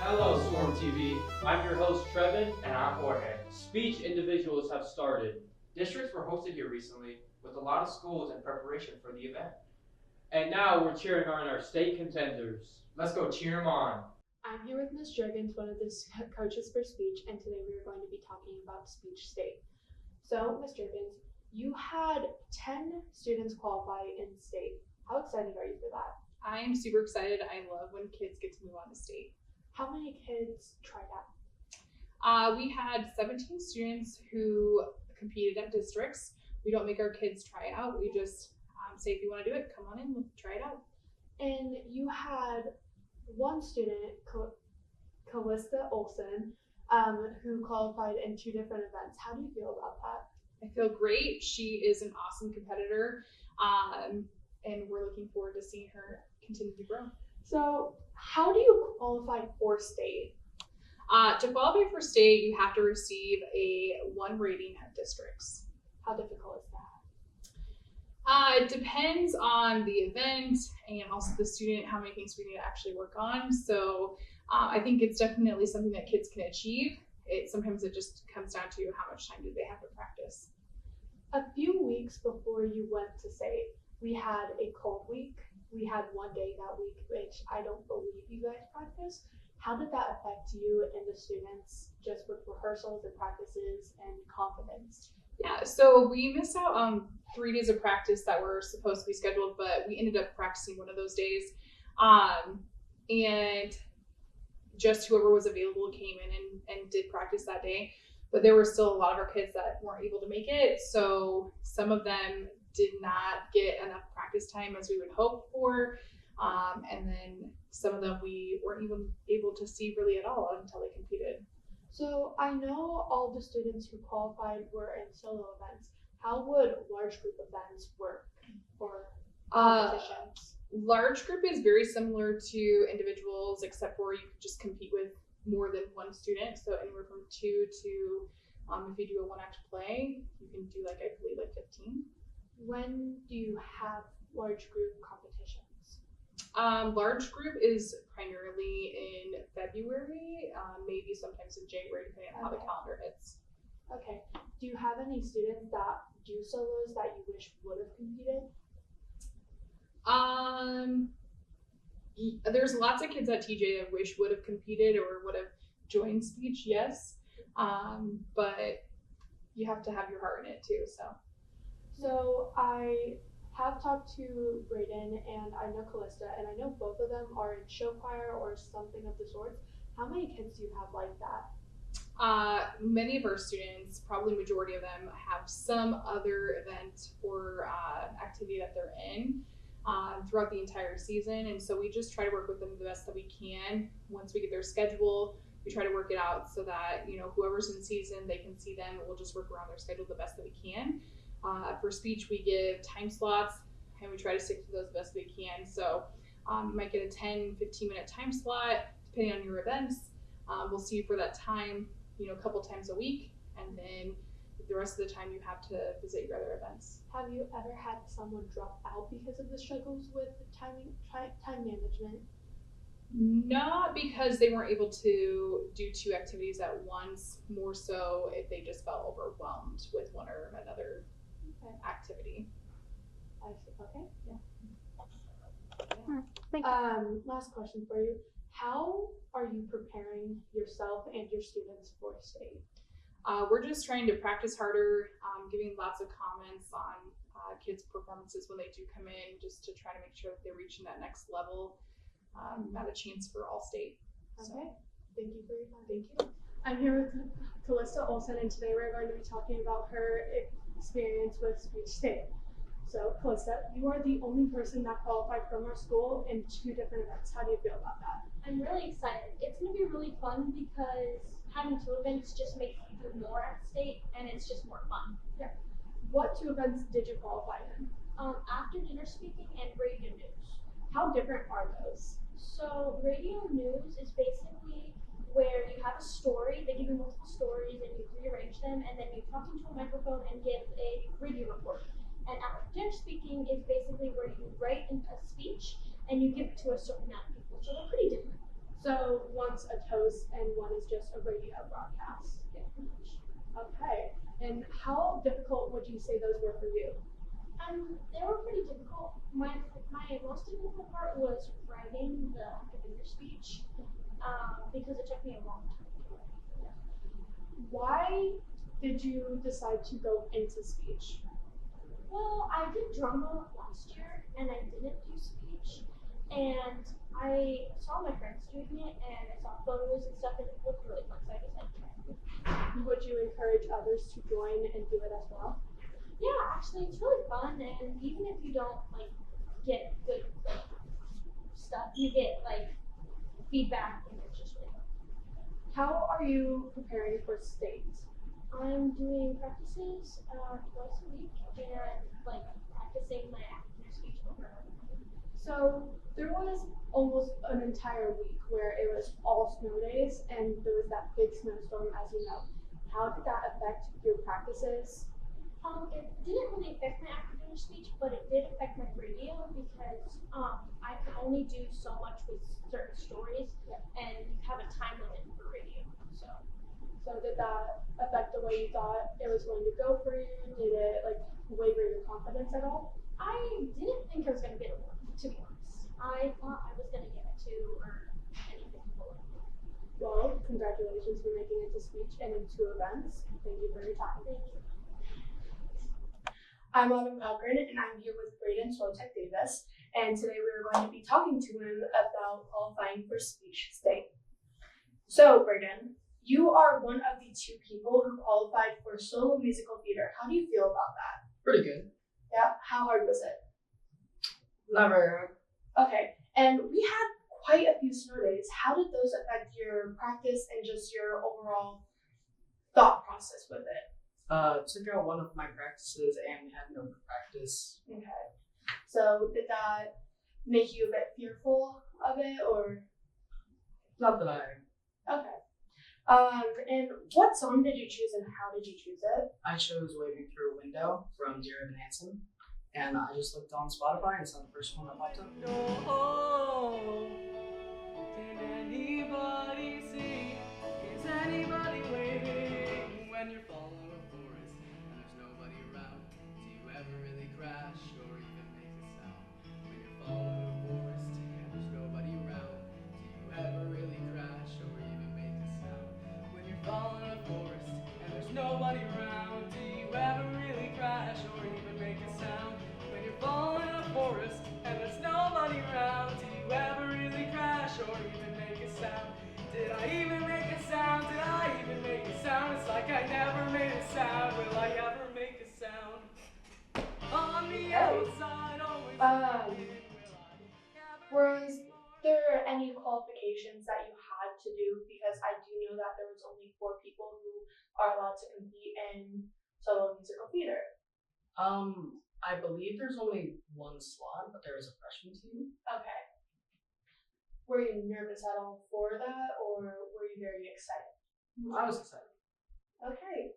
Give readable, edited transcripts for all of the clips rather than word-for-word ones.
Hello, Swarm TV. I'm your host, Trevin, and I'm Jorge. Speech individuals have started. Districts were hosted here recently with a lot of schools in preparation for the event. And now we're cheering on our state contenders. Let's go cheer them on. I'm here with Ms. Juergens, one of the coaches for speech, and today we are going to be talking about Speech State. So, Ms. Juergens, you had 10 students qualify in state. How excited are you for that? I'm super excited. I love when kids get to move on to state. How many kids tried out? We had 17 students who competed at districts. We don't make our kids try out. We just say, if you want to do it, come on in, try it out. And you had one student, Callista Olson, who qualified in 2 different events. How do you feel about that? I feel great. She is an awesome competitor, and we're looking forward to seeing her continue to grow. So, how do you qualify for state? To qualify for state, you have to receive a 1 rating at districts. How difficult is that? It depends on the event and also the student, how many things we need to actually work on. So I think it's definitely something that kids can achieve. Sometimes it just comes down to how much time do they have to practice. A few weeks before you went to state, we had a cold week. We had 1 day that week, which I don't believe you guys practiced. How did that affect you and the students just with rehearsals and practices and confidence? Yeah, so we missed out on 3 days of practice that were supposed to be scheduled, but we ended up practicing one of those days. And just whoever was available came in and did practice that day. But there were still a lot of our kids that weren't able to make it. So some of them did not get enough practice time as we would hope for. And then some of them we weren't even able to see really at all until they competed. So I know all the students who qualified were in solo events. How would large group events work for competitions? Large group is very similar to individuals, except for you could just compete with more than 1 student. So anywhere from 2 to, if you do a 1-act play, you can do I believe 15. When do you have large group competitions? Large group is primarily in February, maybe sometimes in January, depending on how the calendar hits. Okay. Do you have any students that do solos that you wish would have competed? There's lots of kids at TJ I wish would have competed or would have joined speech, yes. But you have to have your heart in it too, So I have talked to Brayden and I know Callista, and I know both of them are in show choir or something of the sorts. How many kids do you have like that? Many of our students, probably majority of them, have some other event or activity that they're in throughout the entire season. And so we just try to work with them the best that we can. Once we get their schedule, we try to work it out so that, whoever's in season, they can see them, and we'll just work around their schedule the best that we can. For speech, we give time slots, and we try to stick to those the best we can. So you might get a 10-15 minute time slot, depending on your events. We'll see you for that time, a couple times a week, and then the rest of the time you have to visit your other events. Have you ever had someone drop out because of the struggles with time management? Not because they weren't able to do 2 activities at once, more so if they just felt overwhelmed with one or another activity. I see. Okay. Yeah. Thank you. Last question for you. How are you preparing yourself and your students for state? We're just trying to practice harder, giving lots of comments on kids' performances when they do come in, just to try to make sure that they're reaching that next level, not a chance for all state. Okay. Thank you for your time. Thank you. I'm here with Callista Olson, and today we're going to be talking about her experience with Speech State. So, Callista, you are the only person that qualified from our school in 2 different events. How do you feel about that? I'm really excited. It's going to be really fun because having 2 events just makes you do more at state, and it's just more fun. Yeah. What 2 events did you qualify in? After dinner speaking and radio news. How different are those? So radio news is basically where you have a story, they give you multiple stories and you rearrange them, and then you talk into a microphone and give a radio report. And after dinner speaking is basically where you write a speech and you give it to a certain amount of people. So they're pretty different. So one one's a toast and one is just a radio broadcast. Yeah, pretty much. Okay. And how difficult would you say those were for you? They were pretty difficult. My most difficult part was writing the academic speech, because it took me a long time to do it. Why did you decide to go into speech? Well, I did drama last year and I didn't do speech, and I saw my friends doing it and I saw photos and stuff and it looked really fun, so I decided to try it. Would you encourage others to join and do it as well? Yeah, actually, it's really fun, and even if you don't like get good like, stuff, you get like feedback, and it's just really fun. How are you preparing for state? I'm doing practices twice a week, and like practicing my academic speech over and over. So there was almost an entire week where it was all snow days and there was that big snowstorm, as you know. How did that affect your practices? It didn't really affect my academic speech, but it did affect my radio because I could only do so much with certain stories, and you have a time limit for radio. So did that affect the way you thought it was going to go for you? Did it like waver your confidence at all? I didn't think I was gonna get a 1, to be honest. I thought I was gonna get a 2 or anything below. Well, congratulations for making it to speech and in 2 events. Thank you for your time. Thank you. I'm Autumn Cochran, and I'm here with Braden Swotek Davis, and today we are going to be talking to him about qualifying for speech state. So, Braden, you are one of the 2 people who qualified for solo musical theater. How do you feel about that? Pretty good. Yeah, how hard was it? Not very hard. Okay, and we had quite a few snow days. How did those affect your practice and just your overall thought process with it? Took out one of my practices and we had no practice. Okay. So did that make you a bit fearful of it, or? Not that I. Okay. And what song did you choose and how did you choose it? I chose Waving Through a Window from Dear Evan Hansen. And I just looked on Spotify and saw the first one that popped up. Oh, can anybody see? Is anybody waiting when you're following a forest and there's nobody around? Do you ever really crash or even make a sound? When you're following a forest and there's nobody around, do you ever really crash or even make a sound? When you're following a forest and there's nobody around, do you ever really crash or even make a sound? When you're following a forest and there's nobody around, do you ever really crash or even make a sound? Did I even make a sound? Did I even make a sound? It's like I never made a sound. Will I ever make a sound? On the outside, always looking, will I ever Was there any qualifications that you had to do? Because I do know that there was only 4 people who are allowed to compete in solo musical theater. I believe there's only 1 slot, but there is a freshman team. Okay. Were you nervous at all for that, or were you very excited? I was excited. Okay.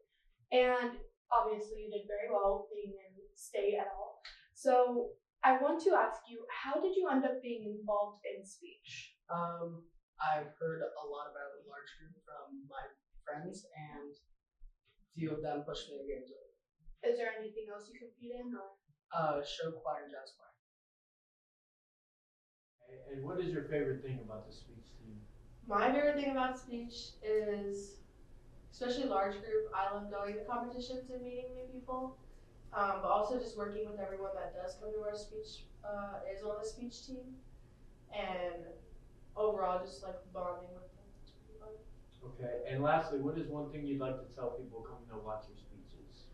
And obviously you did very well being in state at all. So I want to ask you, how did you end up being involved in speech? I've heard a lot about large group from my friends and a few of them pushed me to get into it. Is there anything else you compete in, or? Show choir and jazz choir. And what is your favorite thing about the speech team? My favorite thing about speech is, especially large group, I love going to competitions and meeting new people, but also just working with everyone that does come to our speech, is on the speech team, and overall just like bonding with them. It's pretty fun. Okay, and lastly, what is one thing you'd like to tell people coming to watch your speeches?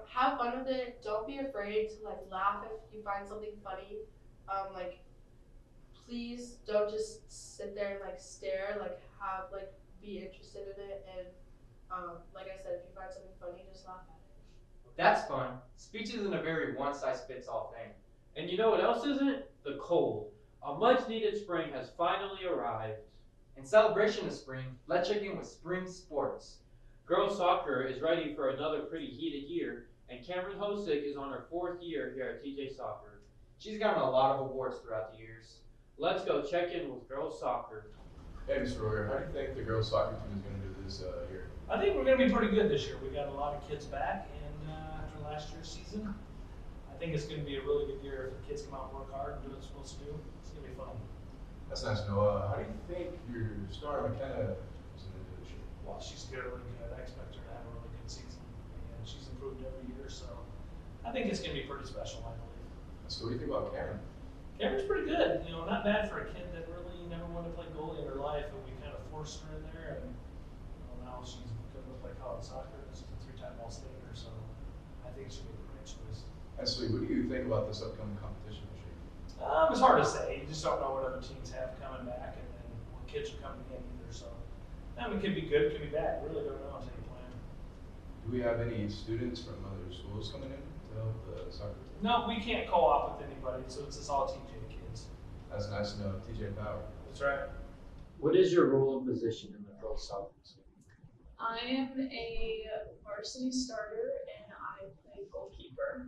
Have fun with it. Don't be afraid to like laugh if you find something funny. Please don't just sit there and like stare. Be interested in it, and like I said, if you find something funny, just laugh at it. That's fun. Speech isn't a very one-size-fits-all thing. And you know what else isn't? The cold. A much-needed spring has finally arrived. In celebration of spring, let's check in with spring sports. Girls soccer is ready for another pretty heated year, and Cameron Hosick is on her 4th year here at TJ Soccer. She's gotten a lot of awards throughout the years. Let's go check in with girls soccer. Hey, Mr. Royer, how do you think the girls soccer team is going to do this year? I think we're going to be pretty good this year. We got a lot of kids back, and after last year's season, I think it's going to be a really good year if the kids come out and work hard and do what they're supposed to do. It's going to be fun. That's nice to know. How do you think your star McKenna is going to do this year? Well, she's really good. I expect her to have a really good season, and she's improved every year, so I think it's going to be pretty special, I believe. So what do you think about Cameron? Cameron's pretty good. You know, not bad for a kid that really never wanted to play goalie in her life, and we kind of forced her in there, and now she's good to play college soccer. She's a 3-time All-Stater, so I think she'll be the right choice. And so what do you think about this upcoming competition this year? It's hard to say. You just don't know what other teams have coming back, and then what kids are coming in either. So, it could be good, it could be bad. We really don't know until you play them. Do we have any students from other schools coming in to help the soccer team? No, we can't co-op with anybody, so it's just all TJ kids. That's nice to know. TJ Power. That's right. What is your role and position in the girls soccer team? I am a varsity starter and I play goalkeeper.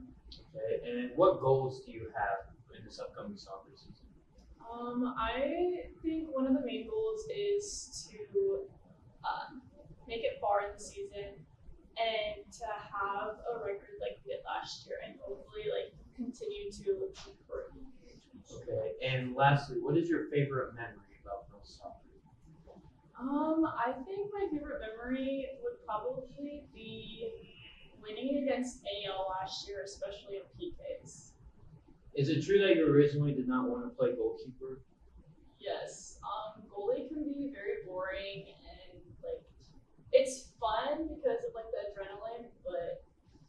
Okay, and what goals do you have in this upcoming soccer season? I think one of the main goals is to make it far in the season and to have a record like we did last year and hopefully like continue to improve. Okay, and lastly, what is your favorite memory about girls soccer? I think my favorite memory would probably be winning against AL last year, especially in PKs. Is it true that you originally did not want to play goalkeeper? Yes, goalie can be very boring and like it's fun because of like the adrenaline, but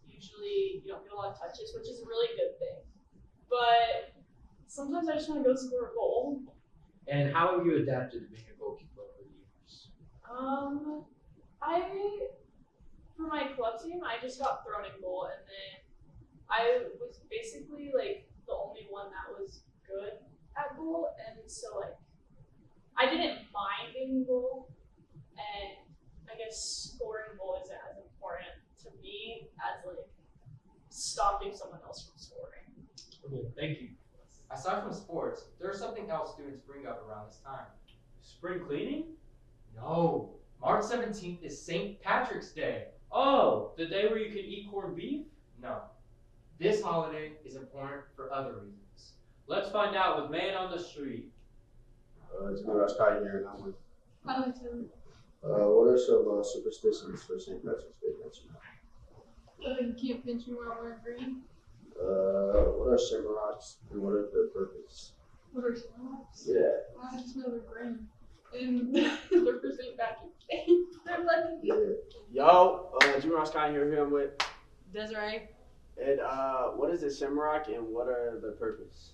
usually you don't get a lot of touches, which is a really good thing. But sometimes I just want to go score a goal. And how have you adapted to being a goalkeeper over the years? For my club team, I just got thrown in goal, and then I was basically like the only one that was good at goal, and so like I didn't mind being in goal, and I guess scoring goal isn't as important to me as like stopping someone else from scoring. Okay, thank you. Aside from sports, there's something else students bring up around this time. Spring cleaning? No. March 17th is St. Patrick's Day. Oh, the day where you can eat corned beef? No. This holiday is important for other reasons. Let's find out with Man on the Street. It's me, Scott here, and I'm with. Hi, Tim. What are some superstitions for St. Patrick's Day that you know? You can't pinch me while wearing green. What are shamrocks and what are their purpose? What are shamrocks? Yeah. I just know they're green. And they're for St. Patrick's Day. They're lucky. Yeah. Yo, Jimmy Ross Kyle here with Desiree. and what is a shamrock and what are their purpose?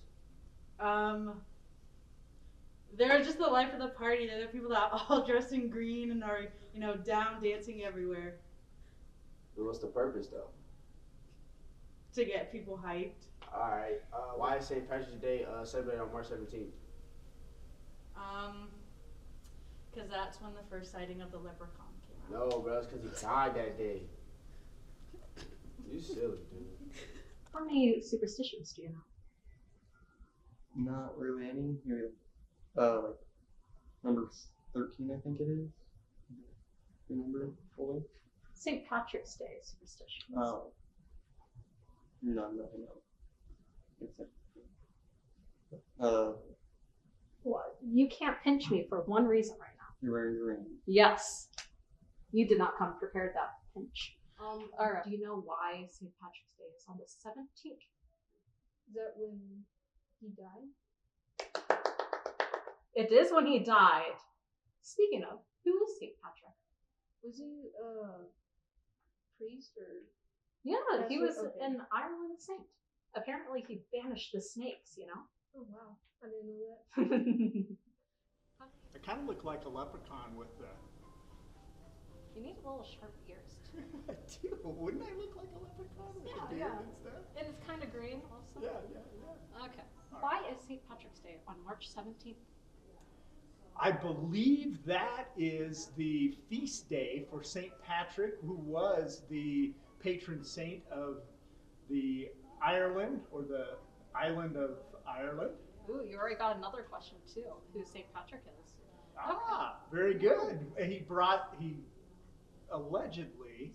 They're just the life of the party. They're the people that are all dressed in green and are, down dancing everywhere And what's the purpose though? to get people hyped. Alright, why is St. Patrick's Day celebrated on March 17th? Because that's when the first sighting of the leprechaun came No, bro, it's because he died that day. You silly, dude. How many superstitions do you know? Not really any. Maybe, like number 13, I think it is. Remember it fully? St. Patrick's Day superstitions. Oh. No, nothing else. Except, What? You can't pinch me for one reason right now. you're wearing green. Yes. You did not come prepared that pinch. All right. Do you know why St. Patrick's Day is on the 17th? Is that when he died? It is when he died. Speaking of, who is St. Patrick? Was he priest or? Yeah, he was Okay. an Ireland saint. Apparently he banished the snakes, you know? Oh wow, I didn't know that. I kind of look like a leprechaun with the. You need little sharp ears too. I do. Wouldn't I look like a leprechaun with a beard and stuff? And it's kind of green also. Yeah. Okay. Why is St. Patrick's Day on March 17th? I believe that is the feast day for St. Patrick, who was the patron saint of the Ireland, or the island of Ireland. Ooh, you already got another question too. Who St. Patrick is. Ah, Very good. And he allegedly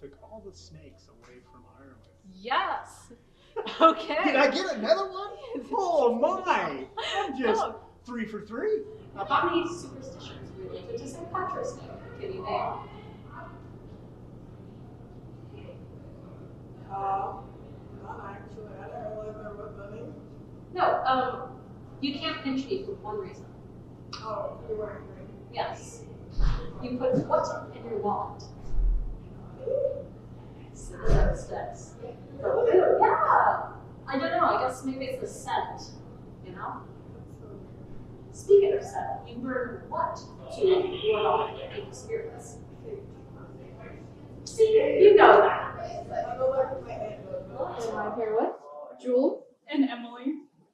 took all the snakes away from Ireland. Yes. Okay. Did I get another one? Oh my! I'm just 3 for 3. How many superstitions related to St. Patrick's Day can you name? Not actually. I didn't realize there was any. No, you can't pinch me for one reason. Oh, you're wearing green. Yes. You put what in your wallet? Cigarette sticks. Yeah. I don't know. I guess maybe it's the scent. You know. Speaking of scent, you burn what to ward off evil spirits? See, you know that. I go back to my aunt. And I'm here with Jewel. And Emily.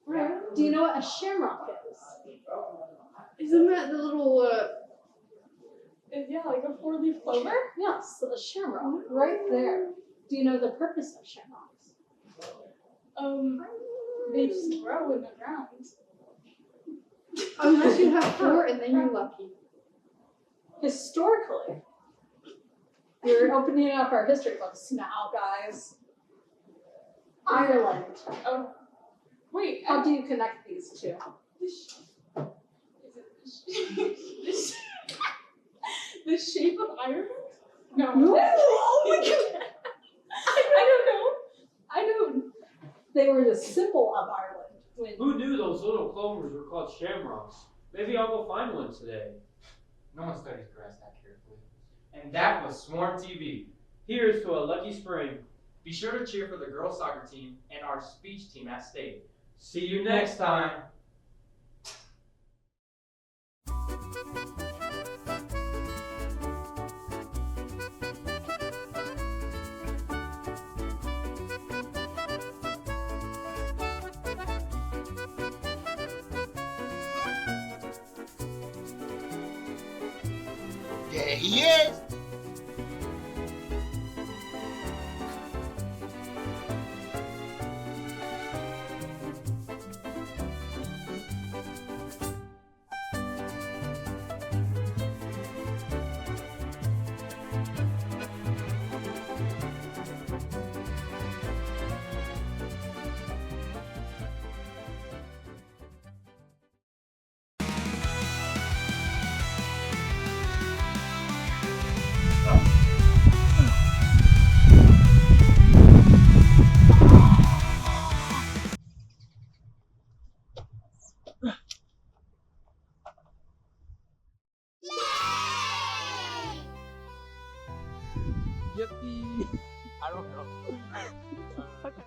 Right. Do you know what a shamrock is? Isn't that the little Yeah, like a 4-leaf clover? yes, the shamrock right there. Do you know the purpose of shamrocks? They just grow in the ground. Unless you have 4 and then you're lucky. Historically, we're opening up our history books now, guys. Ireland. Oh, wait. How do you connect these two? The shape of Ireland? No. No. Oh my god. I don't. They were the symbol of Ireland. When Who knew those little clovers were called shamrocks? Maybe I'll go find one today. No one studies grass that carefully. And that was Swarm TV. Here's to a lucky spring. Be sure to cheer for the girls soccer team and our speech team at state. See you next time. There he is. Yippee! I don't know. Okay.